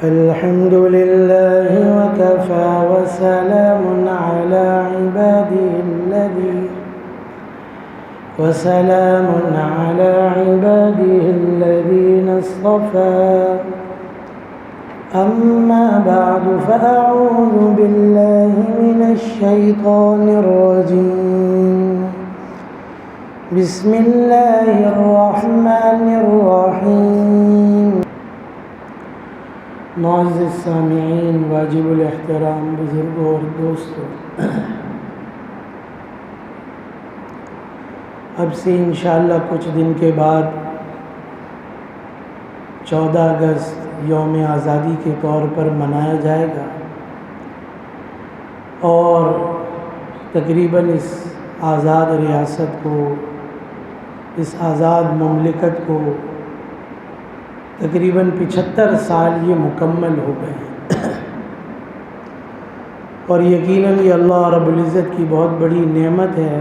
الحمد لله وكفى وسلام على عباده الذين اصطفى أما بعد فأعوذ بالله من الشيطان الرجيم بسم الله الرحمن الرحيم۔ معزز سامعین، واجب الاحترام بزرگوں اور دوستوں، اب سے انشاءاللہ کچھ دن کے بعد 14 اگست یوم آزادی کے طور پر منایا جائے گا، اور تقریباً اس آزاد ریاست کو، اس آزاد مملکت کو تقریباً 75 سال یہ مکمل ہو گئے ہیں، اور یقیناً یہ اللہ رب العزت کی بہت بڑی نعمت ہے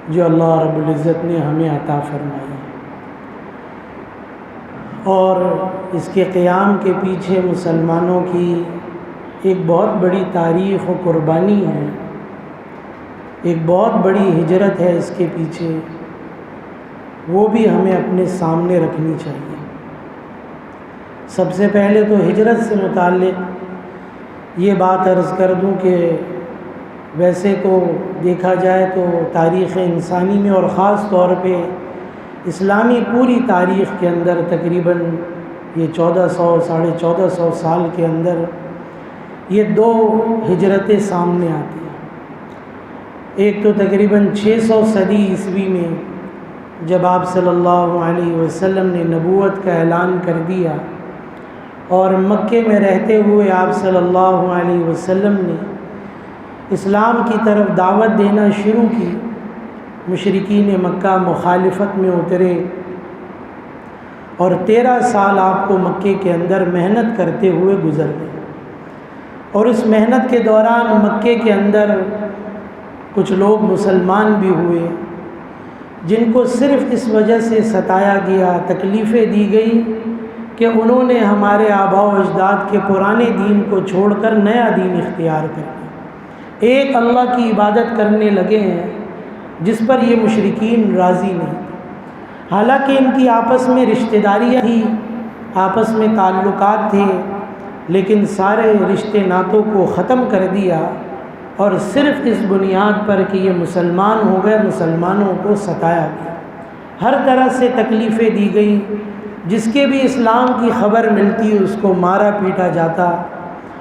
جو اللہ رب العزت نے ہمیں عطا فرمائی، اور اس کے قیام کے پیچھے مسلمانوں کی ایک بہت بڑی تاریخ و قربانی ہے، ایک بہت بڑی ہجرت ہے اس کے پیچھے، وہ بھی ہمیں اپنے سامنے رکھنی چاہیے۔ سب سے پہلے تو ہجرت سے متعلق یہ بات عرض کر دوں کہ ویسے تو دیکھا جائے تو تاریخ انسانی میں، اور خاص طور پہ اسلامی پوری تاریخ کے اندر تقریباً یہ 1400-1450 سال کے اندر یہ 2 ہجرتیں سامنے آتی ہیں۔ ایک تو تقریباً 600 صدی عیسوی میں جب آپ صلی اللہ علیہ وسلم نے نبوت کا اعلان کر دیا، اور مکے میں رہتے ہوئے آپ صلی اللہ علیہ وسلم نے اسلام کی طرف دعوت دینا شروع کی، مشرکین مکہ مخالفت میں اترے، اور 13 سال آپ کو مکے کے اندر محنت کرتے ہوئے گزر گئے، اور اس محنت کے دوران مکے کے اندر کچھ لوگ مسلمان بھی ہوئے جن کو صرف اس وجہ سے ستایا گیا، تکلیفیں دی گئی کہ انہوں نے ہمارے آباء و اجداد کے پرانے دین کو چھوڑ کر نیا دین اختیار کر لیا، ایک اللہ کی عبادت کرنے لگے ہیں جس پر یہ مشرکین راضی نہیں تھے۔ حالانکہ ان کی آپس میں رشتہ داریاں تھیں، آپس میں تعلقات تھے، لیکن سارے رشتے ناتوں کو ختم کر دیا، اور صرف اس بنیاد پر کہ یہ مسلمان ہو گئے مسلمانوں کو ستایا گیا، ہر طرح سے تکلیفیں دی گئیں، جس کے بھی اسلام کی خبر ملتی اس کو مارا پیٹا جاتا،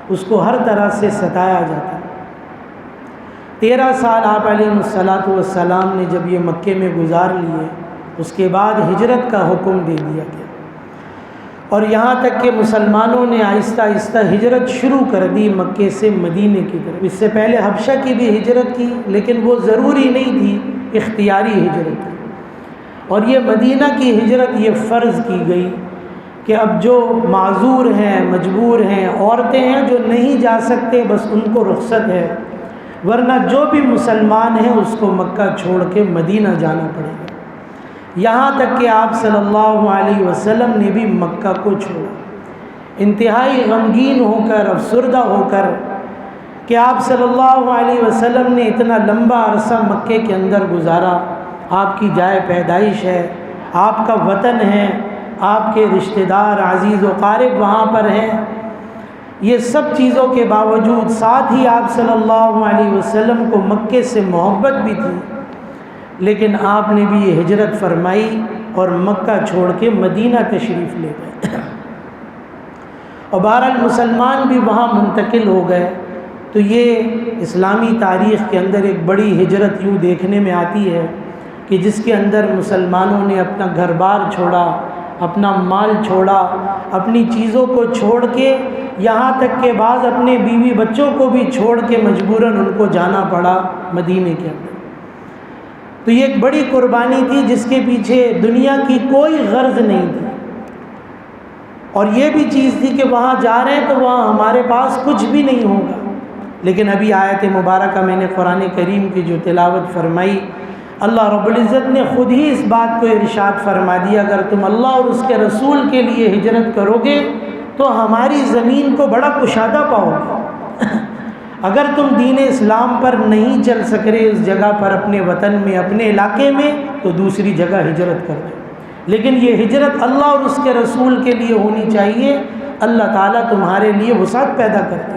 اس کو ہر طرح سے ستایا جاتا۔ 13 سال آپ علیہ السلام نے جب یہ مکے میں گزار لیے، اس کے بعد ہجرت کا حکم دے دیا گیا، اور یہاں تک کہ مسلمانوں نے آہستہ آہستہ ہجرت شروع کر دی مکے سے مدینے کی طرف۔ اس سے پہلے حبشہ کی بھی ہجرت کی، لیکن وہ ضروری نہیں تھی، اختیاری ہجرت تھی، اور یہ مدینہ کی ہجرت یہ فرض کی گئی کہ اب جو معذور ہیں، مجبور ہیں، عورتیں ہیں جو نہیں جا سکتے، بس ان کو رخصت ہے، ورنہ جو بھی مسلمان ہیں اس کو مکہ چھوڑ کے مدینہ جانا پڑے گا۔ یہاں تک کہ آپ صلی اللہ علیہ وسلم نے بھی مکہ کو چھوڑا، انتہائی غمگین ہو کر، افسردہ ہو کر، کہ آپ صلی اللہ علیہ وسلم نے اتنا لمبا عرصہ مکے کے اندر گزارا، آپ کی جائے پیدائش ہے، آپ کا وطن ہے، آپ کے رشتہ دار عزیز و قارب وہاں پر ہیں، یہ سب چیزوں کے باوجود، ساتھ ہی آپ صلی اللہ علیہ وسلم کو مکے سے محبت بھی تھی، لیکن آپ نے بھی یہ ہجرت فرمائی اور مکہ چھوڑ کے مدینہ تشریف لے گئے، اور بہرحال مسلمان بھی وہاں منتقل ہو گئے۔ تو یہ اسلامی تاریخ کے اندر ایک بڑی ہجرت یوں دیکھنے میں آتی ہے کہ جس کے اندر مسلمانوں نے اپنا گھر بار چھوڑا، اپنا مال چھوڑا، اپنی چیزوں کو چھوڑ کے، یہاں تک کہ بعض اپنے بیوی بچوں کو بھی چھوڑ کے مجبوراً ان کو جانا پڑا مدینے کے اندر۔ تو یہ ایک بڑی قربانی تھی جس کے پیچھے دنیا کی کوئی غرض نہیں تھی، اور یہ بھی چیز تھی کہ وہاں جا رہے ہیں تو وہاں ہمارے پاس کچھ بھی نہیں ہوگا، لیکن ابھی آیت مبارکہ میں نے قرآن کریم کی جو تلاوت فرمائی، اللہ رب العزت نے خود ہی اس بات کو ارشاد فرما دیا، اگر تم اللہ اور اس کے رسول کے لیے ہجرت کرو گے تو ہماری زمین کو بڑا کشادہ پاؤ گے۔ اگر تم دین اسلام پر نہیں چل سک رہے اس جگہ پر، اپنے وطن میں، اپنے علاقے میں، تو دوسری جگہ ہجرت کر دو۔ لیکن یہ ہجرت اللہ اور اس کے رسول کے لیے ہونی چاہیے۔ اللہ تعالیٰ تمہارے لیے وسعت پیدا کر دے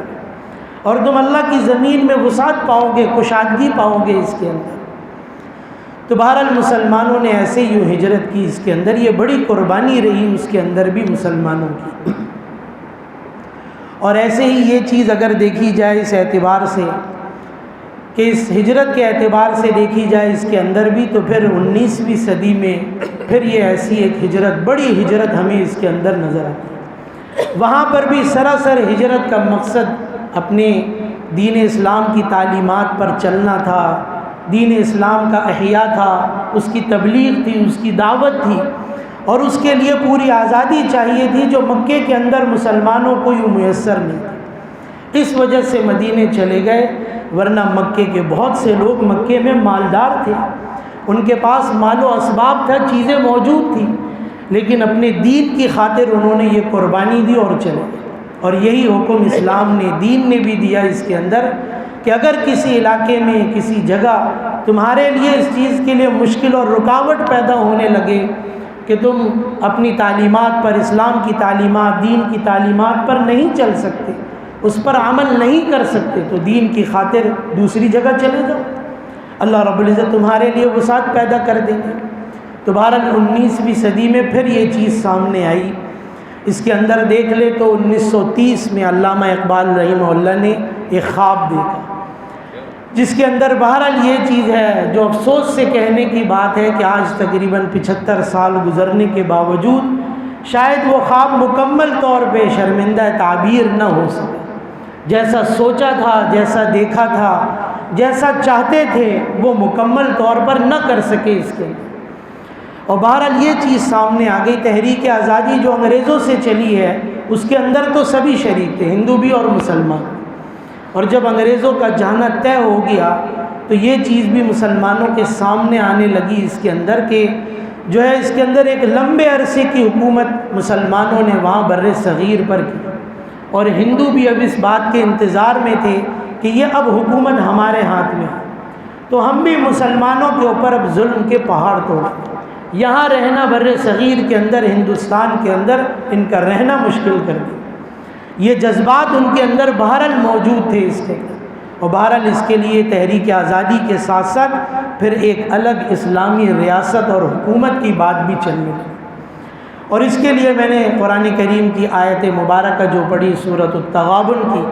اور تم اللہ کی زمین میں وسعت پاؤ گے، کشادگی پاؤ گے اس کے اندر۔ تو بہرحال مسلمانوں نے ایسے ہی ہجرت کی، اس کے اندر یہ بڑی قربانی رہی اس کے اندر بھی مسلمانوں کی۔ اور ایسے ہی یہ چیز اگر دیکھی جائے اس اعتبار سے کہ اس ہجرت کے اعتبار سے دیکھی جائے اس کے اندر بھی، تو پھر 19ویں صدی میں پھر یہ ایسی ایک ہجرت، بڑی ہجرت ہمیں اس کے اندر نظر آتی ہے۔ وہاں پر بھی سراسر ہجرت کا مقصد اپنے دین اسلام کی تعلیمات پر چلنا تھا، دین اسلام کا احیاء تھا، اس کی تبلیغ تھی، اس کی دعوت تھی، اور اس کے لیے پوری آزادی چاہیے تھی جو مکے کے اندر مسلمانوں کو یوں میسر نہیں تھی۔ اس وجہ سے مدینے چلے گئے، ورنہ مکے کے بہت سے لوگ مکے میں مالدار تھے، ان کے پاس مال و اسباب تھا، چیزیں موجود تھیں، لیکن اپنے دین کی خاطر انہوں نے یہ قربانی دی اور چلے گئے۔ اور یہی حکم اسلام نے، دین نے بھی دیا اس کے اندر کہ اگر کسی علاقے میں، کسی جگہ تمہارے لیے اس چیز کے لیے مشکل اور رکاوٹ پیدا ہونے لگے کہ تم اپنی تعلیمات پر، اسلام کی تعلیمات، دین کی تعلیمات پر نہیں چل سکتے، اس پر عمل نہیں کر سکتے، تو دین کی خاطر دوسری جگہ چلے جاؤ، اللہ رب العزت تمہارے لیے وسعت پیدا کر دیں گے۔ تو بہرحال 19ویں صدی میں پھر یہ چیز سامنے آئی۔ اس کے اندر دیکھ لے تو 1930 میں علامہ اقبال رحمہ اللہ نے ایک خواب دیکھا، جس کے اندر بہرحال یہ چیز ہے جو افسوس سے کہنے کی بات ہے کہ آج تقریباً 75 سال گزرنے کے باوجود شاید وہ خواب مکمل طور پہ شرمندہ تعبیر نہ ہو سکے۔ جیسا سوچا تھا، جیسا دیکھا تھا، جیسا چاہتے تھے، وہ مکمل طور پر نہ کر سکے اس کے اندر۔ اور بہرحال یہ چیز سامنے آ گئی۔ تحریک آزادی جو انگریزوں سے چلی ہے، اس کے اندر تو سبھی شریک تھے، ہندو بھی اور مسلمان، اور جب انگریزوں کا جانا طے ہو گیا تو یہ چیز بھی مسلمانوں کے سامنے آنے لگی اس کے اندر کہ جو ہے اس کے اندر ایک لمبے عرصے کی حکومت مسلمانوں نے وہاں بر صغیر پر کی، اور ہندو بھی اب اس بات کے انتظار میں تھے کہ یہ اب حکومت ہمارے ہاتھ میں ہے، تو ہم بھی مسلمانوں کے اوپر اب ظلم کے پہاڑ توڑ، یہاں رہنا بر صغیر کے اندر، ہندوستان کے اندر ان کا رہنا مشکل کر دیا۔ یہ جذبات ان کے اندر بہرحال موجود تھے اس کے اندر، اور بہرحال اس کے لیے تحریک آزادی کے ساتھ ساتھ پھر ایک الگ اسلامی ریاست اور حکومت کی بات بھی چلنے لگی۔ اور اس کے لیے میں نے قرآن کریم کی آیت مبارکہ جو پڑھی سورۃ التغابن کی،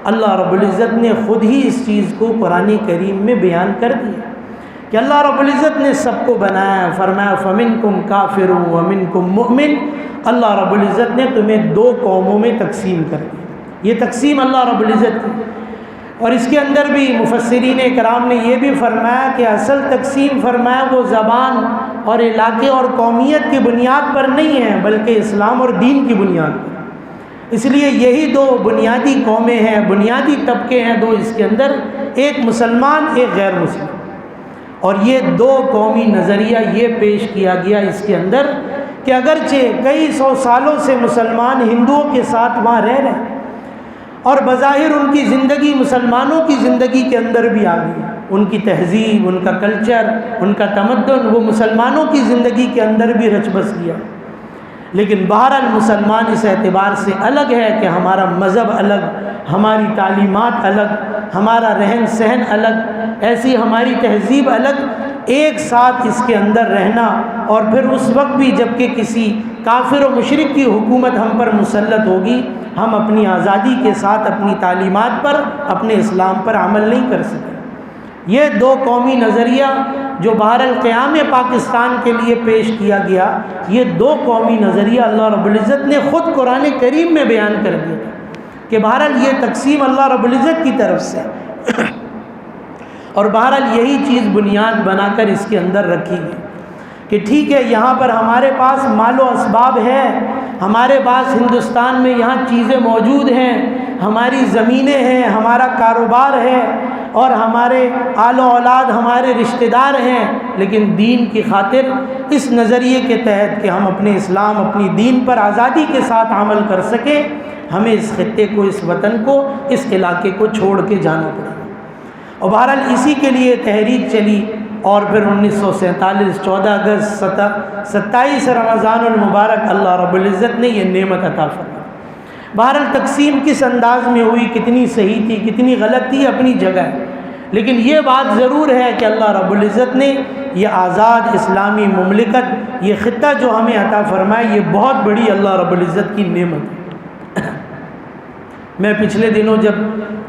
اللہ رب العزت نے خود ہی اس چیز کو قرآن کریم میں بیان کر دیا کہ اللہ رب العزت نے سب کو بنایا، فرمایا فَمِنْكُمْ كَافِرٌ وَمِنْكُمْ مُؤْمِنٌ۔ اللہ رب العزت نے تمہیں دو قوموں میں تقسیم کر دی، یہ تقسیم اللہ رب العزت کی۔ اور اس کے اندر بھی مفسرین کرام نے یہ بھی فرمایا کہ اصل تقسیم فرمایا وہ زبان اور علاقے اور قومیت کی بنیاد پر نہیں ہے، بلکہ اسلام اور دین کی بنیاد پر۔ اس لیے یہی دو بنیادی قومیں ہیں، بنیادی طبقے ہیں دو اس کے اندر، ایک مسلمان، ایک غیر مسلم۔ اور یہ دو قومی نظریہ یہ پیش کیا گیا اس کے اندر کہ اگرچہ کئی سو سالوں سے مسلمان ہندوؤں کے ساتھ وہاں رہ رہے ہیں، اور بظاہر ان کی زندگی مسلمانوں کی زندگی کے اندر بھی آ گئی، ان کی تہذیب، ان کا کلچر، ان کا تمدن وہ مسلمانوں کی زندگی کے اندر بھی رچ بس گیا، لیکن بہرحال مسلمان اس اعتبار سے الگ ہے کہ ہمارا مذہب الگ، ہماری تعلیمات الگ، ہمارا رہن سہن الگ، ایسی ہماری تہذیب الگ، ایک ساتھ اس کے اندر رہنا، اور پھر اس وقت بھی جب کہ کسی کافر و مشرک کی حکومت ہم پر مسلط ہوگی، ہم اپنی آزادی کے ساتھ اپنی تعلیمات پر، اپنے اسلام پر عمل نہیں کر سکتے۔ یہ دو قومی نظریہ جو بہرحال قیام پاکستان کے لیے پیش کیا گیا، یہ دو قومی نظریہ اللہ رب العزت نے خود قرآن کریم میں بیان کر دیا تھا کہ بہرحال یہ تقسیم اللہ رب العزت کی طرف سے اور بہرحال یہی چیز بنیاد بنا کر اس کے اندر رکھی گئی کہ ٹھیک ہے یہاں پر ہمارے پاس مال و اسباب ہے، ہمارے پاس ہندوستان میں یہاں چیزیں موجود ہیں، ہماری زمینیں ہیں، ہمارا کاروبار ہے، اور ہمارے آل و اولاد، ہمارے رشتہ دار ہیں، لیکن دین کی خاطر اس نظریے کے تحت کہ ہم اپنے اسلام اپنی دین پر آزادی کے ساتھ عمل کر سکیں، ہمیں اس خطے کو، اس وطن کو، اس علاقے کو چھوڑ کے جانا پڑا۔ اور بہرحال اسی کے لیے تحریک چلی، اور پھر 1947 14 اگست 27 رمضان المبارک اللہ رب العزت نے یہ نعمت عطا فرمائی۔ بہرحال تقسیم کس انداز میں ہوئی، کتنی صحیح تھی، کتنی غلط تھی، اپنی جگہ ہے، لیکن یہ بات ضرور ہے کہ اللہ رب العزت نے یہ آزاد اسلامی مملکت، یہ خطہ جو ہمیں عطا فرمایا، یہ بہت بڑی اللہ رب العزت کی نعمت ہے۔ میں پچھلے دنوں جب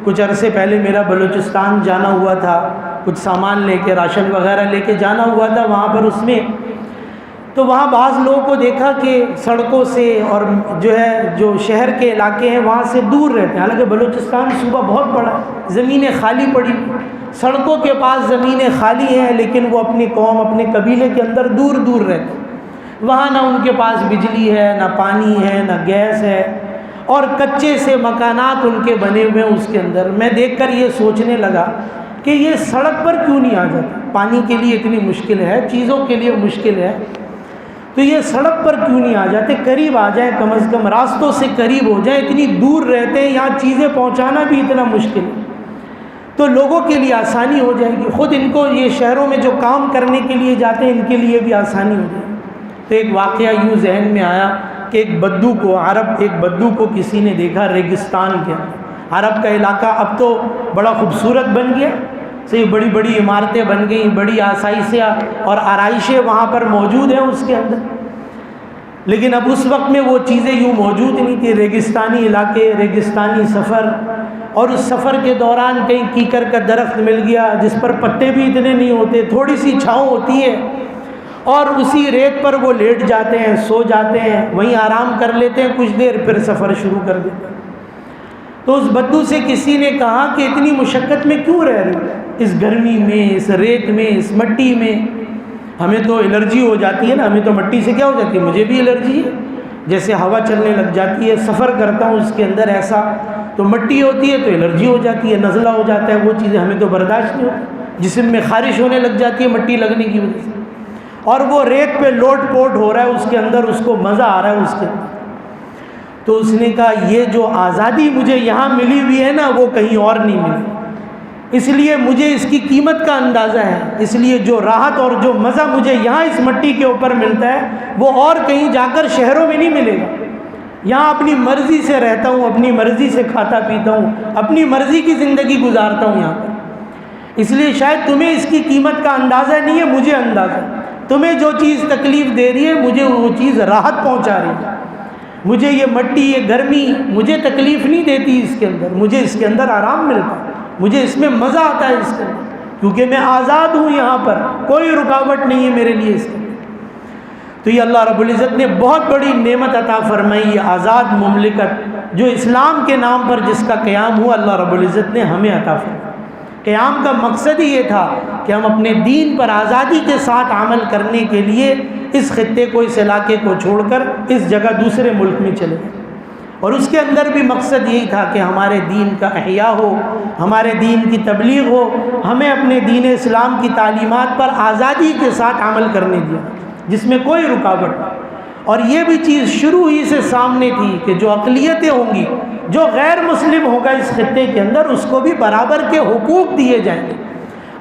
کچھ عرصے پہلے میرا بلوچستان جانا ہوا تھا، کچھ سامان لے کے، راشن وغیرہ لے کے جانا ہوا تھا وہاں پر، اس میں تو وہاں بعض لوگوں کو دیکھا کہ سڑکوں سے اور جو شہر کے علاقے ہیں وہاں سے دور رہتے ہیں، حالانکہ بلوچستان صوبہ بہت بڑا ہے، زمینیں خالی پڑی، سڑکوں کے پاس زمینیں خالی ہیں، لیکن وہ اپنی قوم، اپنے قبیلے کے اندر دور دور رہتے ہیں، وہاں نہ ان کے پاس بجلی ہے، نہ پانی ہے، نہ گیس ہے، اور کچے سے مکانات ان کے بنے ہوئے ہیں اس کے اندر۔ میں دیکھ کر یہ سوچنے لگا کہ یہ سڑک پر کیوں نہیں آ جاتا؟ پانی کے لیے اتنی مشکل ہے، چیزوں کے لیے مشکل ہے، تو یہ سڑک پر کیوں نہیں آ جاتے؟ قریب آ جائیں، کم از کم راستوں سے قریب ہو جائیں، اتنی دور رہتے ہیں، یہاں چیزیں پہنچانا بھی اتنا مشکل ہے، تو لوگوں کے لیے آسانی ہو جائے گی، خود ان کو یہ شہروں میں جو کام کرنے کے لیے جاتے ہیں ان کے لیے بھی آسانی ہو جائے گی۔ تو ایک واقعہ یوں ذہن میں آیا کہ ایک بدو کو کسی نے دیکھا ریگستان کے اندر۔ عرب کا علاقہ اب تو بڑا خوبصورت بن گیا، سے بڑی بڑی عمارتیں بن گئیں، بڑی آسائشیں اور آرائشیں وہاں پر موجود ہیں اس کے اندر، لیکن اب اس وقت میں وہ چیزیں یوں موجود نہیں تھی۔ ریگستانی علاقے، ریگستانی سفر، اور اس سفر کے دوران کہیں کیکر کا درخت مل گیا جس پر پتے بھی اتنے نہیں ہوتے، تھوڑی سی چھاؤں ہوتی ہے، اور اسی ریت پر وہ لیٹ جاتے ہیں، سو جاتے ہیں، وہیں آرام کر لیتے ہیں کچھ دیر، پھر سفر شروع کر دیتے ہیں۔ تو اس بدو سے کسی نے کہا کہ اتنی مشقت میں کیوں رہ رہے ہو، اس گرمی میں، اس ریت میں، اس مٹی میں؟ ہمیں تو الرجی ہو جاتی ہے نا، ہمیں تو مٹی سے کیا ہو جاتی ہے، مجھے بھی الرجی ہے، جیسے ہوا چلنے لگ جاتی ہے، سفر کرتا ہوں اس کے اندر ایسا، تو مٹی ہوتی ہے تو الرجی ہو جاتی ہے، نزلہ ہو جاتا ہے، وہ چیزیں ہمیں تو برداشت نہیں ہوتی، جسم میں خارش ہونے لگ جاتی ہے مٹی لگنے کی وجہ سے، اور وہ ریت پہ لوٹ پوٹ ہو رہا ہے اس کے اندر، اس کو مزہ آ رہا ہے اس کے اندر۔ تو اس نے کہا یہ جو آزادی مجھے یہاں ملی ہوئی ہے نا وہ کہیں اور نہیں ملی، اس لیے مجھے اس کی قیمت کا اندازہ ہے، اس لیے جو راحت اور جو مزہ مجھے یہاں اس مٹی کے اوپر ملتا ہے وہ اور کہیں جا کر شہروں میں نہیں ملے گا۔ یہاں اپنی مرضی سے رہتا ہوں، اپنی مرضی سے کھاتا پیتا ہوں، اپنی مرضی کی زندگی گزارتا ہوں یہاں پر، اس لیے شاید تمہیں اس کی قیمت کا اندازہ نہیں ہے، مجھے اندازہ ہے۔ تمہیں جو چیز تکلیف دے رہی ہے مجھے وہ چیز راحت پہنچا رہی ہے، مجھے یہ مٹی، یہ گرمی مجھے تکلیف نہیں دیتی، اس کے اندر مجھے اس کے اندر آرام ملتا ہے، مجھے اس میں مزہ آتا ہے اس کے اندر، کیونکہ میں آزاد ہوں، یہاں پر کوئی رکاوٹ نہیں ہے میرے لیے اس کے اندر۔ تو یہ اللہ رب العزت نے بہت بڑی نعمت عطا فرمائی، یہ آزاد مملکت جو اسلام کے نام پر جس کا قیام ہوا، اللہ رب العزت نے ہمیں عطا فرمایا۔ قیام کا مقصد ہی یہ تھا کہ ہم اپنے دین پر آزادی کے ساتھ عمل کرنے کے لیے اس خطے کو، اس علاقے کو چھوڑ کر اس جگہ دوسرے ملک میں چلے گئے، اور اس کے اندر بھی مقصد یہی تھا کہ ہمارے دین کا احیاء ہو، ہمارے دین کی تبلیغ ہو، ہمیں اپنے دین اسلام کی تعلیمات پر آزادی کے ساتھ عمل کرنے دیا جس میں کوئی رکاوٹ نہیں۔ اور یہ بھی چیز شروع ہی سے سامنے تھی کہ جو اقلیتیں ہوں گی، جو غیر مسلم ہوگا اس خطے کے اندر، اس کو بھی برابر کے حقوق دیے جائیں گے،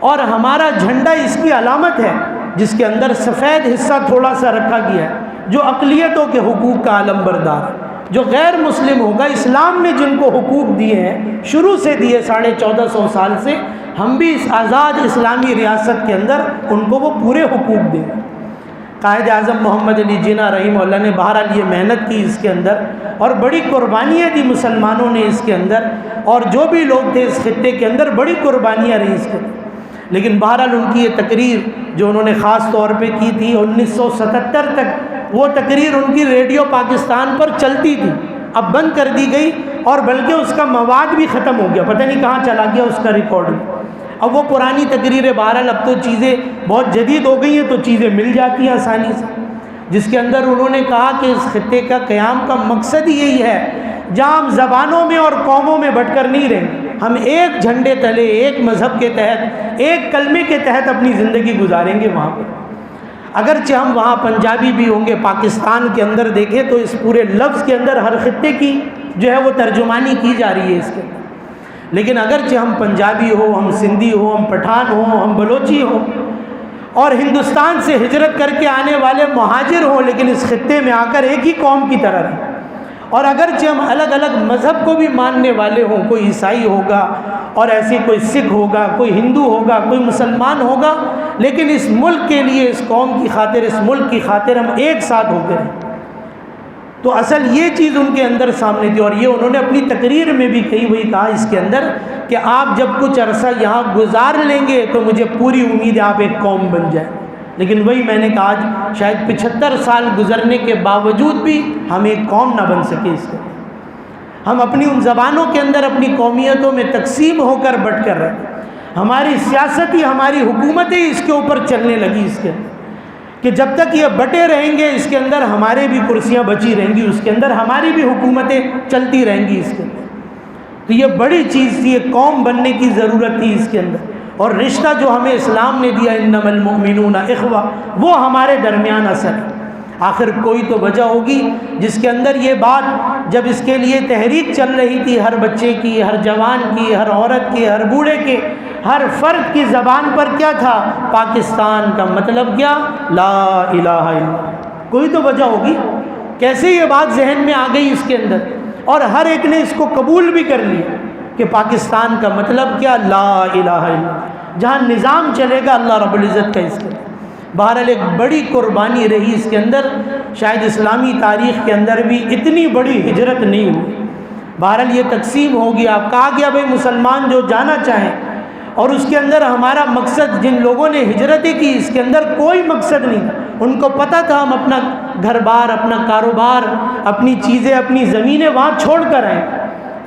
اور ہمارا جھنڈا اس کی علامت ہے جس کے اندر سفید حصہ تھوڑا سا رکھا گیا ہے، جو اقلیتوں کے حقوق کا علم بردار ہے۔ جو غیر مسلم ہوگا، اسلام نے جن کو حقوق دیے ہیں شروع سے دیے 1450 سال سے، ہم بھی اس آزاد اسلامی ریاست کے اندر ان کو وہ پورے حقوق دیں گے۔ قائد اعظم محمد علی جناح رحمہ اللہ نے بہرحال یہ محنت کی اس کے اندر، اور بڑی قربانیاں دی مسلمانوں نے اس کے اندر، اور جو بھی لوگ تھے اس خطے کے اندر بڑی قربانیاں رہی اس کے اندر، لیکن بہرحال ان کی یہ تقریر جو انہوں نے خاص طور پہ کی تھی 1977 تک، وہ تقریر ان کی ریڈیو پاکستان پر چلتی تھی، اب بند کر دی گئی، اور بلکہ اس کا مواد بھی ختم ہو گیا، پتہ نہیں کہاں چلا گیا اس کا ریکارڈ۔ اب وہ پرانی تقریریں بہرحال اب تو چیزیں بہت جدید ہو گئی ہیں تو چیزیں مل جاتی ہیں آسانی سے، جس کے اندر انہوں نے کہا کہ اس خطے کا قیام کا مقصد ہی یہی ہے جہاں ہم زبانوں میں اور قوموں میں بٹ کر نہیں رہیں، ہم ایک جھنڈے تلے، ایک مذہب کے تحت، ایک کلمے کے تحت اپنی زندگی گزاریں گے وہاں پر۔ اگرچہ ہم وہاں پنجابی بھی ہوں گے، پاکستان کے اندر دیکھیں تو اس پورے لفظ کے اندر ہر خطے کی جو ہے وہ ترجمانی کی جا رہی ہے اس کے اندر، لیکن اگرچہ ہم پنجابی ہو، ہم سندھی ہو، ہم پٹھان ہوں، ہم بلوچی ہوں اور ہندوستان سے ہجرت کر کے آنے والے مہاجر ہوں، لیکن اس خطے میں آ کر ایک ہی قوم کی طرح رہیں۔ اور اگرچہ ہم الگ الگ مذہب کو بھی ماننے والے ہوں، کوئی عیسائی ہوگا اور ایسے کوئی سکھ ہوگا، کوئی ہندو ہوگا، کوئی مسلمان ہوگا، لیکن اس ملک کے لیے، اس قوم کی خاطر، اس ملک کی خاطر ہم ایک ساتھ ہو کے رہیں۔ تو اصل یہ چیز ان کے اندر سامنے تھی، اور یہ انہوں نے اپنی تقریر میں بھی کہی، وہی کہا اس کے اندر کہ آپ جب کچھ عرصہ یہاں گزار لیں گے تو مجھے پوری امید ہے آپ ایک قوم بن جائیں۔ لیکن وہی میں نے کہا آج شاید 75 سال گزرنے کے باوجود بھی ہم ایک قوم نہ بن سکے اس کے، ہم اپنی ان زبانوں کے اندر اپنی قومیتوں میں تقسیم ہو کر بٹ کر رہے، ہماری سیاست ہی، ہماری حکومتیں اس کے اوپر چلنے لگی اس کے اندر، کہ جب تک یہ بٹے رہیں گے اس کے اندر ہمارے بھی کرسیاں بچی رہیں گی، اس کے اندر ہماری بھی حکومتیں چلتی رہیں گی اس کے اندر۔ تو یہ بڑی چیز تھی، ایک قوم بننے کی ضرورت تھی اس کے اندر، اور رشتہ جو ہمیں اسلام نے دیا انما المؤمنون اخوہ، وہ ہمارے درمیان اثر ہے۔ آخر کوئی تو وجہ ہوگی جس کے اندر یہ بات، جب اس کے لیے تحریک چل رہی تھی ہر بچے کی، ہر جوان کی، ہر عورت کی، ہر بوڑھے کے، ہر فرد کی زبان پر کیا تھا؟ پاکستان کا مطلب کیا؟ لا الہ الا اللہ۔ کوئی تو وجہ ہوگی، کیسے یہ بات ذہن میں آ گئی اس کے اندر، اور ہر ایک نے اس کو قبول بھی کر لیا کہ پاکستان کا مطلب کیا؟ لا الہ الا اللہ۔ جہاں نظام چلے گا اللہ رب العزت کا اس کے اندر۔ بہرحال ایک بڑی قربانی رہی اس کے اندر، شاید اسلامی تاریخ کے اندر بھی اتنی بڑی ہجرت نہیں ہوئی۔ بہرحال یہ تقسیم ہو گیا، کہا گیا بھائی مسلمان جو جانا چاہیں، اور اس کے اندر ہمارا مقصد، جن لوگوں نے ہجرتیں کی اس کے اندر کوئی مقصد نہیں تھا، ان کو پتہ تھا ہم اپنا گھر بار، اپنا کاروبار، اپنی چیزیں، اپنی زمینیں وہاں چھوڑ کر آئیں۔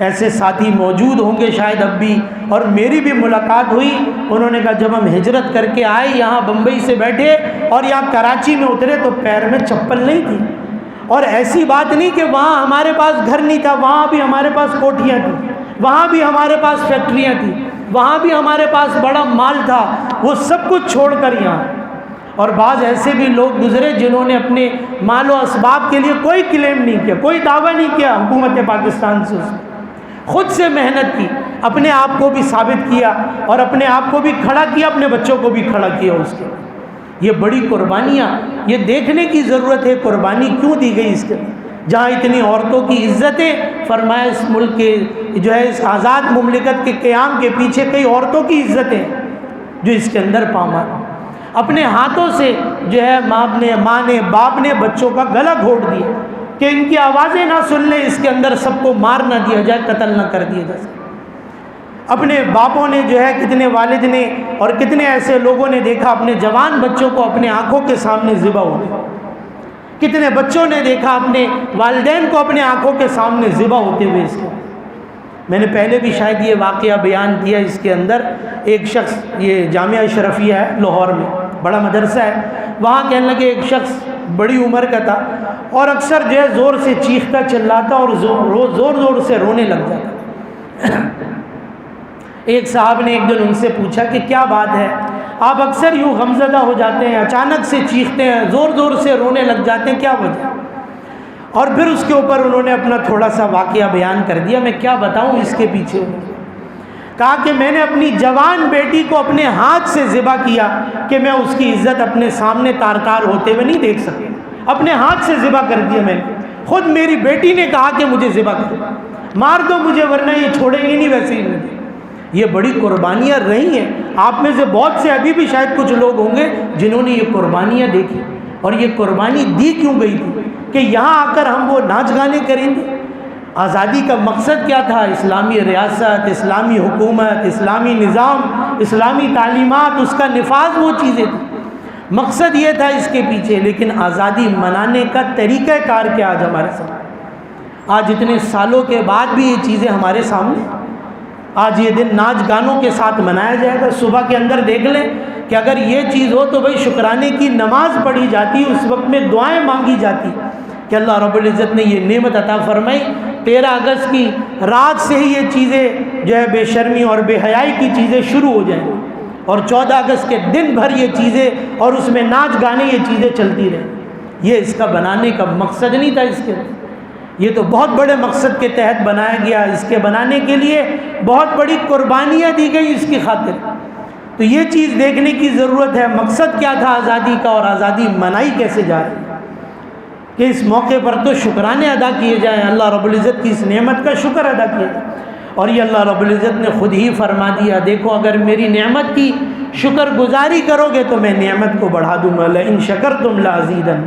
ایسے ساتھی موجود ہوں گے شاید اب بھی، اور میری بھی ملاقات ہوئی، انہوں نے کہا جب ہم ہجرت کر کے آئے یہاں بمبئی سے بیٹھے اور یہاں کراچی میں اترے تو پیر میں چپل نہیں تھی، اور ایسی بات نہیں کہ وہاں ہمارے پاس گھر نہیں تھا، وہاں بھی ہمارے پاس کوٹھیاں تھیں، وہاں بھی ہمارے پاس فیکٹریاں تھیں، وہاں بھی ہمارے پاس بڑا مال تھا، وہ سب کچھ چھوڑ کر یہاں۔ اور بعض ایسے بھی لوگ گزرے جنہوں نے اپنے مال و اسباب کے لیے کوئی کلیم نہیں کیا، کوئی دعویٰ نہیں کیا حکومت پاکستان سے، خود سے محنت کی، اپنے آپ کو بھی ثابت کیا اور اپنے آپ کو بھی کھڑا کیا، اپنے بچوں کو بھی کھڑا کیا اس کے۔ یہ بڑی قربانیاں، یہ دیکھنے کی ضرورت ہے قربانی کیوں دی گئی اس کے، جہاں اتنی عورتوں کی عزتیں، فرمایا اس ملک کے جو ہے اس آزاد مملکت کے قیام کے پیچھے کئی عورتوں کی عزتیں جو اس کے اندر پامال، اپنے ہاتھوں سے جو ہے ماں نے باپ نے بچوں کا گلا گھونٹ دیا کہ ان کی آوازیں نہ سن لیں، اس کے اندر سب کو مار نہ دیا جائے، قتل نہ کر دیا جائے۔ اپنے باپوں نے جو ہے، کتنے والد نے اور کتنے ایسے لوگوں نے دیکھا اپنے جوان بچوں کو اپنے آنکھوں کے سامنے ذبح ہوتے، کتنے بچوں نے دیکھا اپنے والدین کو اپنے آنکھوں کے سامنے ذبح ہوتے ہوئے اس کے۔ میں نے پہلے بھی شاید یہ واقعہ بیان کیا، اس کے اندر ایک شخص، یہ جامعہ اشرفیہ ہے لاہور میں، بڑا مدرسہ ہے، وہاں کہنے لگے ایک شخص بڑی عمر کا تھا اور اکثر جو ہے زور سے چیختا چلاتا اور زور سے رونے لگ جاتا۔ ایک صاحب نے ایک دن ان سے پوچھا کہ کیا بات ہے، آپ اکثر یوں غمزدہ ہو جاتے ہیں، اچانک سے چیختے ہیں، زور سے رونے لگ جاتے ہیں، کیا وجہ؟ اور پھر اس کے اوپر انہوں نے اپنا تھوڑا سا واقعہ بیان کر دیا، میں کیا بتاؤں اس کے پیچھے۔ کہا کہ میں نے اپنی جوان بیٹی کو اپنے ہاتھ سے ذبح کیا کہ میں اس کی عزت اپنے سامنے تار ہوتے ہوئے نہیں دیکھ سکے، اپنے ہاتھ سے ذبح کر دیا میں نے، خود میری بیٹی نے کہا کہ مجھے ذبح کر مار دو مجھے ورنہ یہ چھوڑیں گے نہیں ویسے ہی مجھے۔ یہ بڑی قربانیاں رہی ہیں، آپ میں سے بہت سے ابھی بھی شاید کچھ لوگ ہوں گے جنہوں نے یہ قربانیاں دیکھی، اور یہ قربانی دی کیوں گئی تھی کہ یہاں آ کر ہم وہ ناچ گانے کریں گے۔ آزادی کا مقصد کیا تھا؟ اسلامی ریاست، اسلامی حکومت، اسلامی نظام، اسلامی تعلیمات، اس کا نفاذ، وہ چیزیں تھیں، مقصد یہ تھا اس کے پیچھے۔ لیکن آزادی منانے کا طریقہ کار کیا آج ہمارے سامنے؟ آج اتنے سالوں کے بعد بھی یہ چیزیں ہمارے سامنے، آج یہ دن ناچ گانوں کے ساتھ منایا جائے گا۔ صبح کے اندر دیکھ لیں کہ اگر یہ چیز ہو تو بھائی شکرانے کی نماز پڑھی جاتی، اس وقت میں دعائیں مانگی جاتی کہ اللہ رب العزت نے یہ نعمت عطا فرمائی، 13 اگست کی رات سے ہی یہ چیزیں جو ہے بے شرمی اور بے حیائی کی چیزیں شروع ہو جائیں اور 14 اگست کے دن بھر یہ چیزیں اور اس میں ناچ گانے یہ چیزیں چلتی رہیں. یہ اس کا بنانے کا مقصد نہیں تھا. اس کے یہ تو بہت بڑے مقصد کے تحت بنایا گیا. اس کے بنانے کے لیے بہت بڑی قربانیاں دی گئی اس کی خاطر. تو یہ چیز دیکھنے کی ضرورت ہے مقصد کیا تھا آزادی کا اور آزادی منائی کیسے جا رہی ہے. کہ اس موقع پر تو شکرانے ادا کیے جائیں, اللہ رب العزت کی اس نعمت کا شکر ادا کیا جائے. اور یہ اللہ رب العزت نے خود ہی فرما دیا, دیکھو اگر میری نعمت کی شکر گزاری کرو گے تو میں نعمت کو بڑھا دوں گا. لئن شکرتم لازیدن.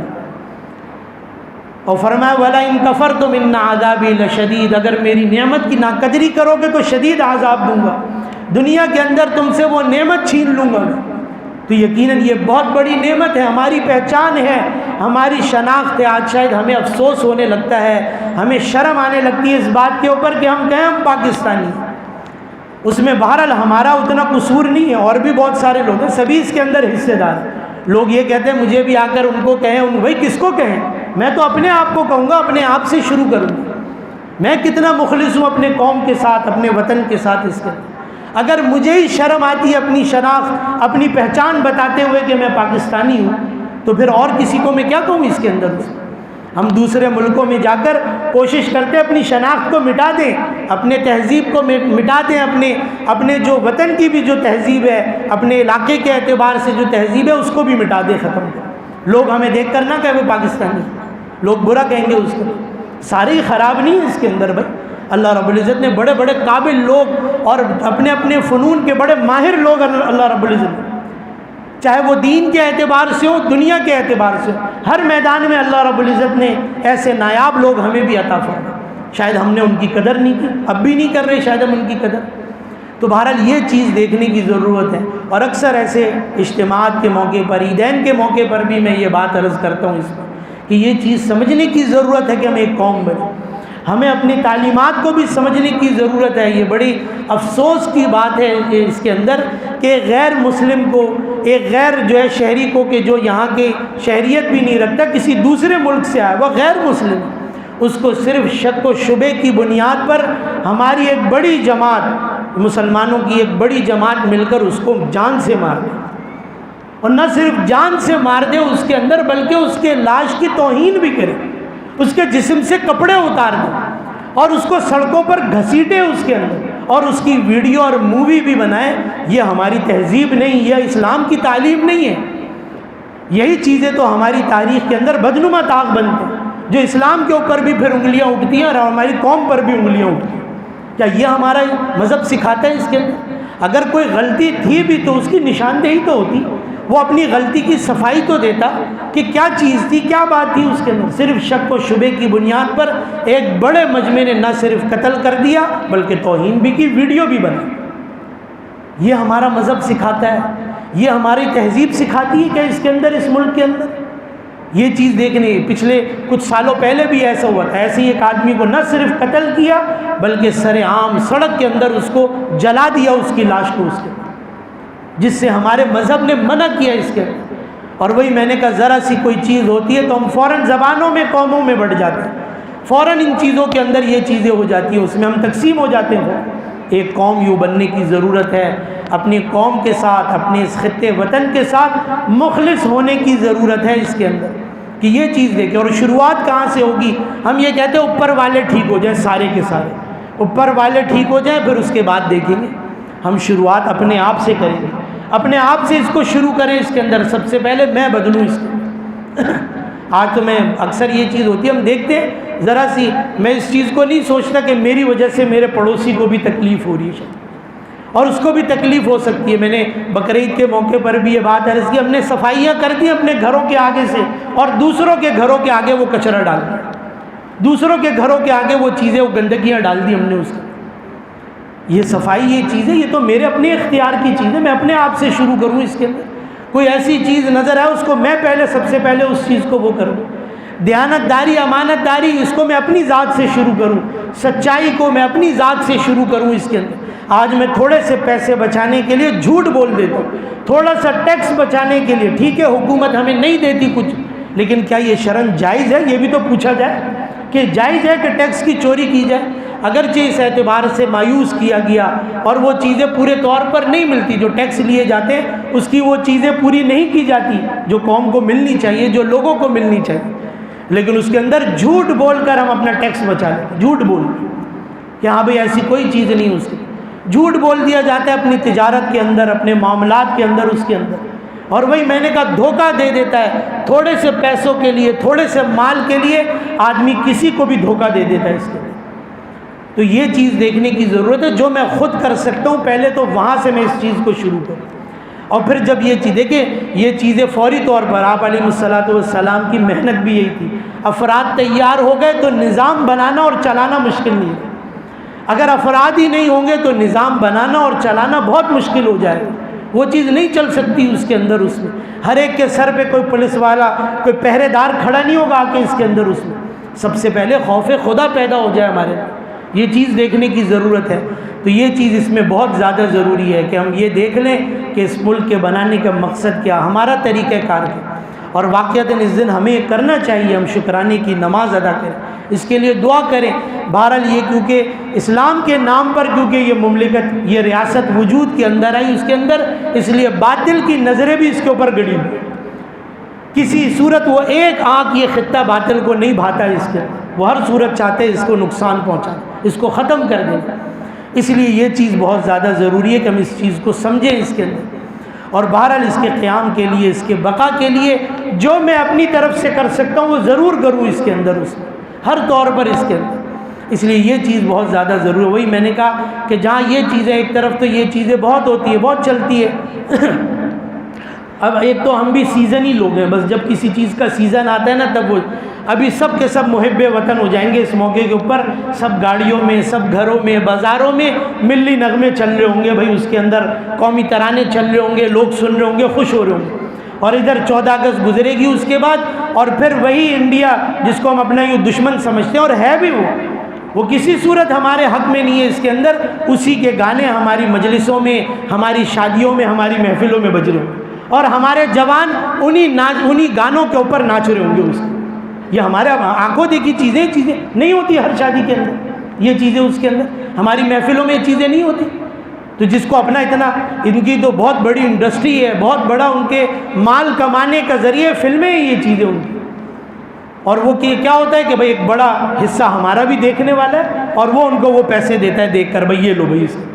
اور فرمایا وَلَئِن كَفَرْتُمْ إِنَّ عَذَابِي لَشَدِيدٌ. اگر میری نعمت کی ناقدری کرو گے تو شدید عذاب دوں گا, دنیا کے اندر تم سے وہ نعمت چھین لوں گا. تو یقیناً یہ بہت بڑی نعمت ہے, ہماری پہچان ہے, ہماری شناخت ہے. آج شاید ہمیں افسوس ہونے لگتا ہے, ہمیں شرم آنے لگتی ہے اس بات کے اوپر کہ ہم کہیں ہم پاکستانی ہیں. اس میں بہرحال ہمارا اتنا قصور نہیں ہے, اور بھی بہت سارے لوگ ہیں, سبھی اس کے اندر حصے دار ہیں. لوگ یہ کہتے ہیں مجھے بھی آ کر ان کو کہیں, بھائی کس کو کہیں, میں تو اپنے آپ کو کہوں گا, اپنے آپ سے شروع کروں گا. میں کتنا مخلص ہوں اپنے قوم کے ساتھ, اپنے وطن کے ساتھ. اس کے اگر مجھے ہی شرم آتی ہے اپنی شناخت, اپنی پہچان بتاتے ہوئے کہ میں پاکستانی ہوں, تو پھر اور کسی کو میں کیا کہوں. اس کے اندر ہم دوسرے ملکوں میں جا کر کوشش کرتے ہیں اپنی شناخت کو مٹا دیں, اپنے تہذیب کو مٹا دیں, اپنے جو وطن کی بھی جو تہذیب ہے, اپنے علاقے کے اعتبار سے جو تہذیب ہے اس کو بھی مٹا دیں, ختم کریں. لوگ ہمیں دیکھ کر نہ کہ وہ پاکستانی, لوگ برا کہیں گے اس کو. ساری خراب نہیں ہے اس کے اندر بھائی. اللہ رب العزت نے بڑے بڑے قابل لوگ اور اپنے اپنے فنون کے بڑے ماہر لوگ اللہ رب العزت, چاہے وہ دین کے اعتبار سے ہو, دنیا کے اعتبار سے ہو, ہر میدان میں اللہ رب العزت نے ایسے نایاب لوگ ہمیں بھی عطا فرمائے. شاید ہم نے ان کی قدر نہیں کی, اب بھی نہیں کر رہے شاید ہم ان کی قدر. تو بہرحال یہ چیز دیکھنے کی ضرورت ہے. اور اکثر ایسے اجتماعات کے موقع پر, عیدین کے موقع پر بھی میں یہ بات عرض کرتا ہوں اس پر کہ یہ چیز سمجھنے کی ضرورت ہے کہ ہم ایک قوم بنیں. ہمیں اپنی تعلیمات کو بھی سمجھنے کی ضرورت ہے. یہ بڑی افسوس کی بات ہے اس کے اندر کہ غیر مسلم کو, ایک غیر جو ہے شہری کو, کہ جو یہاں کی شہریت بھی نہیں رکھتا, کسی دوسرے ملک سے آیا, وہ غیر مسلم, اس کو صرف شک و شبے کی بنیاد پر ہماری ایک بڑی جماعت, مسلمانوں کی ایک بڑی جماعت مل کر اس کو جان سے مار دے. اور نہ صرف جان سے مار دے اس کے اندر, بلکہ اس کے لاش کی توہین بھی کرے, اس کے جسم سے کپڑے اتار دیں اور اس کو سڑکوں پر گھسیٹے اس کے اندر, اور اس کی ویڈیو اور مووی بھی بنائے. یہ ہماری تہذیب نہیں, یہ اسلام کی تعلیم نہیں ہے. یہی چیزیں تو ہماری تاریخ کے اندر بدنما طاق بنتے ہیں, جو اسلام کے اوپر بھی پھر انگلیاں اٹھتی ہیں اور ہماری قوم پر بھی انگلیاں اٹھتی ہیں. کیا یہ ہمارا مذہب سکھاتا ہے؟ اس کے اندر اگر کوئی غلطی تھی بھی تو اس کی نشاندہی تو ہوتی, وہ اپنی غلطی کی صفائی تو دیتا کہ کیا چیز تھی, کیا بات تھی اس کے اندر. صرف شک و شبے کی بنیاد پر ایک بڑے مجمع نے نہ صرف قتل کر دیا بلکہ توہین بھی کی, ویڈیو بھی بنائی. یہ ہمارا مذہب سکھاتا ہے, یہ ہماری تہذیب سکھاتی ہے کہ اس کے اندر, اس ملک کے اندر یہ چیز دیکھنے. پچھلے کچھ سالوں پہلے بھی ایسا ہوا تھا, ایسے ہی ایک آدمی کو نہ صرف قتل کیا بلکہ سر عام سڑک کے اندر اس کو جلا دیا, اس کی لاش کو اس کے, جس سے ہمارے مذہب نے منع کیا اس کے. اور وہی میں نے کہا ذرا سی کوئی چیز ہوتی ہے تو ہم فوراً زبانوں میں قوموں میں بڑھ جاتے ہیں, فوراً ان چیزوں کے اندر یہ چیزیں ہو جاتی ہیں, اس میں ہم تقسیم ہو جاتے ہیں. ایک قوم یوں بننے کی ضرورت ہے, اپنی قوم کے ساتھ, اپنے اس خطے وطن کے ساتھ مخلص ہونے کی ضرورت ہے اس کے اندر کہ یہ چیز دیکھیں. اور شروعات کہاں سے ہوگی؟ ہم یہ کہتے ہیں اوپر والے ٹھیک ہو جائیں, سارے کے سارے اوپر والے ٹھیک ہو جائیں, پھر اس کے بعد دیکھیں گے. ہم شروعات اپنے آپ سے کریں گے, اپنے آپ سے اس کو شروع کریں. اس کے اندر سب سے پہلے میں بدلوں اس کو. آج تو میں اکثر یہ چیز ہوتی ہے, ہم دیکھتے ہیں ذرا سی, میں اس چیز کو نہیں سوچتا کہ میری وجہ سے میرے پڑوسی کو بھی تکلیف ہو رہی ہے اور اس کو بھی تکلیف ہو سکتی ہے. میں نے بقرعید کے موقع پر بھی یہ بات عرض کی, ہم نے صفائیاں کر دی اپنے گھروں کے آگے سے, اور دوسروں کے گھروں کے آگے وہ کچرا ڈال دیا, دوسروں کے گھروں کے آگے وہ چیزیں, وہ گندگیاں ڈال دی ہم نے اس کو. یہ صفائی, یہ چیزیں, یہ تو میرے اپنے اختیار کی چیز ہے, میں اپنے آپ سے شروع کروں. اس کے اندر کوئی ایسی چیز نظر آئے اس کو میں پہلے, سب سے پہلے اس چیز کو وہ کروں. دیانت داری, امانت داری, اس کو میں اپنی ذات سے شروع کروں. سچائی کو میں اپنی ذات سے شروع کروں. اس کے اندر آج میں تھوڑے سے پیسے بچانے کے لیے جھوٹ بول دیتا ہوں, تھوڑا سا ٹیکس بچانے کے لیے. ٹھیک ہے حکومت ہمیں نہیں دیتی کچھ, لیکن کیا یہ شرعاً جائز ہے؟ یہ بھی تو پوچھا جائے کہ جائز ہے کہ ٹیکس کی چوری کی جائے؟ اگرچہ اس اعتبار سے مایوس کیا گیا اور وہ چیزیں پورے طور پر نہیں ملتی، جو ٹیکس لیے جاتے ہیں اس کی وہ چیزیں پوری نہیں کی جاتی جو قوم کو ملنی چاہیے، جو لوگوں کو ملنی چاہیے، لیکن اس کے اندر جھوٹ بول کر ہم اپنا ٹیکس بچا لیتے، جھوٹ بول کہ ہاں بھئی ایسی کوئی چیز نہیں، اس کی جھوٹ بول دیا جاتا ہے اپنی تجارت کے اندر، اپنے معاملات کے اندر، اس کے اندر، اور وہی میں نے کہا دھوکہ دے دیتا ہے، تھوڑے سے پیسوں کے لیے، تھوڑے سے مال کے لیے آدمی کسی کو بھی دھوکہ دے دیتا ہے اس کے لیے۔ تو یہ چیز دیکھنے کی ضرورت ہے، جو میں خود کر سکتا ہوں پہلے تو وہاں سے میں اس چیز کو شروع کروں، اور پھر جب یہ چیز دیکھیں، یہ چیزیں فوری طور پر آپ علیہ الصلوۃ والسلام کی محنت بھی یہی تھی، افراد تیار ہو گئے تو نظام بنانا اور چلانا مشکل نہیں ہے، اگر افراد ہی نہیں ہوں گے تو نظام بنانا اور چلانا بہت مشکل ہو جائے گا، وہ چیز نہیں چل سکتی اس کے اندر، اس میں ہر ایک کے سر پہ کوئی پولیس والا، کوئی پہرے دار کھڑا نہیں ہوگا کہ اس کے اندر، اس میں سب سے پہلے خوف خدا پیدا ہو جائے ہمارے، یہ چیز دیکھنے کی ضرورت ہے۔ تو یہ چیز اس میں بہت زیادہ ضروری ہے کہ ہم یہ دیکھ لیں کہ اس ملک کے بنانے کا مقصد کیا، ہمارا طریقہ کار کیا، اور واقعتاً اس دن ہمیں یہ کرنا چاہیے، ہم شکرانے کی نماز ادا کریں، اس کے لیے دعا کریں۔ بہرحال یہ کیونکہ اسلام کے نام پر کیونکہ یہ مملکت، یہ ریاست وجود کے اندر آئی، اس کے اندر اس لیے باطل کی نظریں بھی اس کے اوپر گڑی ہوئی، کسی صورت وہ ایک آنکھ یہ خطہ باطل کو نہیں بھاتا ہے، اس کے وہ ہر صورت چاہتے ہیں اس کو نقصان پہنچانا، اس کو ختم کر دیں، اس لیے یہ چیز بہت زیادہ ضروری ہے کہ ہم اس چیز کو سمجھیں اس کے اندر، اور بہرحال اس کے قیام کے لیے، اس کے بقا کے لیے جو میں اپنی طرف سے کر سکتا ہوں وہ ضرور کروں اس کے اندر، اس میں ہر طور پر اس کے اندر، اس لیے یہ چیز بہت زیادہ ضروری ہے۔ وہی میں نے کہا کہ جہاں یہ چیزیں ایک طرف تو یہ چیزیں بہت ہوتی ہے، بہت چلتی ہے، اب ایک تو ہم بھی سیزنی لوگ ہیں، بس جب کسی چیز کا سیزن آتا ہے نا تب وہ ابھی سب کے سب محب وطن ہو جائیں گے اس موقع کے اوپر، سب گاڑیوں میں، سب گھروں میں، بازاروں میں ملی نغمے چل رہے ہوں گے، بھائی اس کے اندر قومی ترانے چل رہے ہوں گے، لوگ سن رہے ہوں گے، خوش ہو رہے ہوں گے، اور ادھر 14 اگست گزرے گی اس کے بعد، اور پھر وہی انڈیا جس کو ہم اپنا یہ دشمن سمجھتے ہیں، اور ہے بھی وہ کسی صورت ہمارے حق میں نہیں ہے اس کے اندر، اسی کے گانے ہماری مجلسوں میں، ہماری شادیوں میں، ہماری محفلوں میں بج رہے ہوں گے، اور ہمارے جوان انہی گانوں کے اوپر ناچ رہے ہوں گے، اس کے یہ ہمارے آنکھوں دیکھی چیزیں نہیں ہوتی ہر شادی کے اندر، یہ چیزیں اس کے اندر ہماری محفلوں میں یہ چیزیں نہیں ہوتی، تو جس کو اپنا اتنا، ان کی تو بہت بڑی انڈسٹری ہے، بہت بڑا ان کے مال کمانے کا ذریعہ فلمیں ہیں یہ چیزیں ان کی، اور وہ کیا ہوتا ہے کہ بھائی ایک بڑا حصہ ہمارا بھی دیکھنے والا ہے، اور وہ ان کو وہ پیسے دیتا ہے دیکھ کر، بھائی یہ لو بھائی اس کو،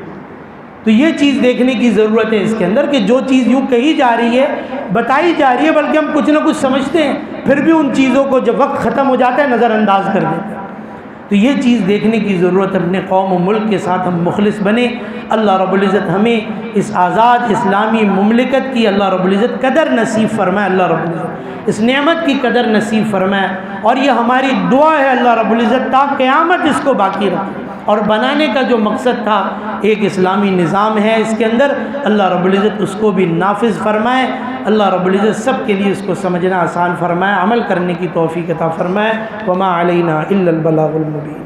تو یہ چیز دیکھنے کی ضرورت ہے اس کے اندر کہ جو چیز یوں کہی جا رہی ہے، بتائی جا رہی ہے، بلکہ ہم کچھ نہ کچھ سمجھتے ہیں، پھر بھی ان چیزوں کو جب وقت ختم ہو جاتا ہے نظر انداز کر دیتے ہیں، تو یہ چیز دیکھنے کی ضرورت ہے، اپنے قوم و ملک کے ساتھ ہم مخلص بنیں، اللہ رب العزت ہمیں اس آزاد اسلامی مملکت کی اللہ رب العزت قدر نصیب فرمائے، اللہ رب العزت اس نعمت کی قدر نصیب فرمائے، اور یہ ہماری دعا ہے اللہ رب العزت تا قیامت اس کو باقی رکھے، اور بنانے کا جو مقصد تھا ایک اسلامی نظام ہے اس کے اندر، اللہ رب العزت اس کو بھی نافذ فرمائے، اللہ رب العزت سب کے لیے اس کو سمجھنا آسان فرمائے، عمل کرنے کی توفیق عطا فرمائے، وما علینا الا البلاغ المبین۔